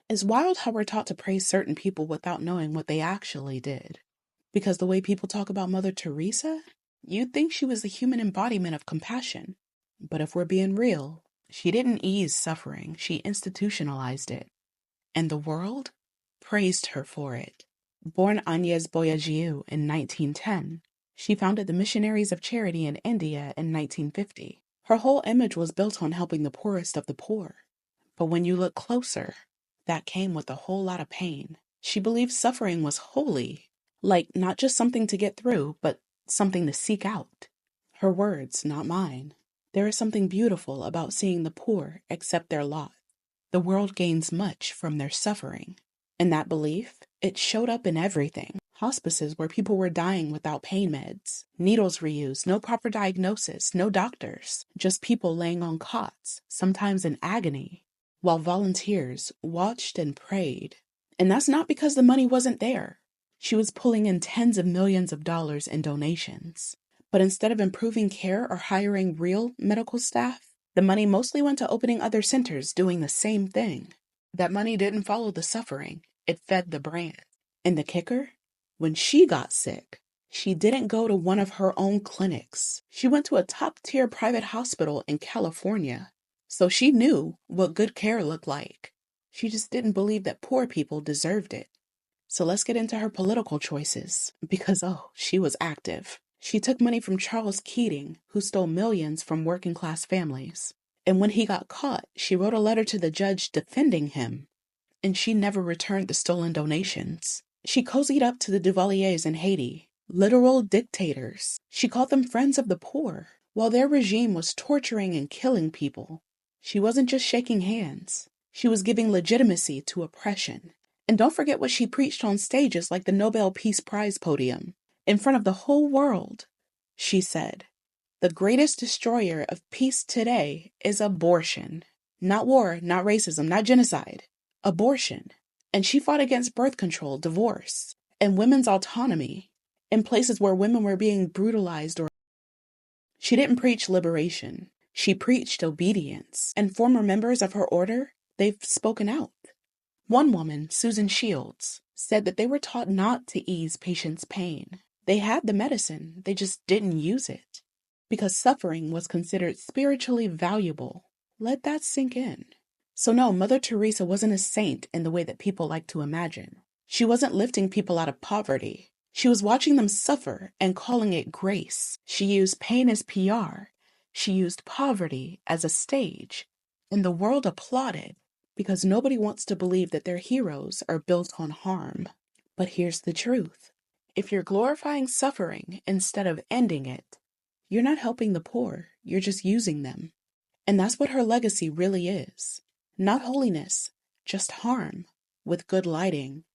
It's wild how we're taught to praise certain people without knowing what they actually did. Because the way people talk about Mother Teresa, you'd think she was the human embodiment of compassion. But if we're being real, she didn't ease suffering, she institutionalized it. And the world praised her for it. Born Agnes Boyajiu in 1910, she founded the Missionaries of Charity in India in 1950. Her whole image was built on helping the poorest of the poor. But when you look closer, that came with a whole lot of pain. She believed suffering was holy, like not just something to get through, but something to seek out. Her words, not mine. There is something beautiful about seeing the poor accept their lot. The world gains much from their suffering. And that belief, it showed up in everything. Hospices where people were dying without pain meds. Needles reused, no proper diagnosis, no doctors. Just people laying on cots, sometimes in agony, while volunteers watched and prayed. And that's not because the money wasn't there. She was pulling in tens of millions of dollars in donations. But instead of improving care or hiring real medical staff, the money mostly went to opening other centers doing the same thing. That money didn't follow the suffering, it fed the brand. And the kicker? When she got sick, she didn't go to one of her own clinics. She went to a top-tier private hospital in California. So she knew what good care looked like. She just didn't believe that poor people deserved it. So let's get into her political choices, because she was active. She took money from Charles Keating, who stole millions from working-class families. And when he got caught, she wrote a letter to the judge defending him. And she never returned the stolen donations. She cozied up to the Duvaliers in Haiti, literal dictators. She called them friends of the poor, while their regime was torturing and killing people. She wasn't just shaking hands. She was giving legitimacy to oppression. And don't forget what she preached on stages like the Nobel Peace Prize podium. In front of the whole world, she said, "The greatest destroyer of peace today is abortion. Not war, not racism, not genocide. Abortion." And she fought against birth control, divorce, and women's autonomy in places where women were being brutalized. She didn't preach liberation. She preached obedience. And former members of her order, they've spoken out. One woman, Susan Shields, said that they were taught not to ease patients' pain. They had the medicine, they just didn't use it. Because suffering was considered spiritually valuable. Let that sink in. So no, Mother Teresa wasn't a saint in the way that people like to imagine. She wasn't lifting people out of poverty. She was watching them suffer and calling it grace. She used pain as PR. She used poverty as a stage. And the world applauded because nobody wants to believe that their heroes are built on harm. But here's the truth. If you're glorifying suffering instead of ending it, you're not helping the poor, you're just using them. And that's what her legacy really is. Not holiness, just harm, with good lighting.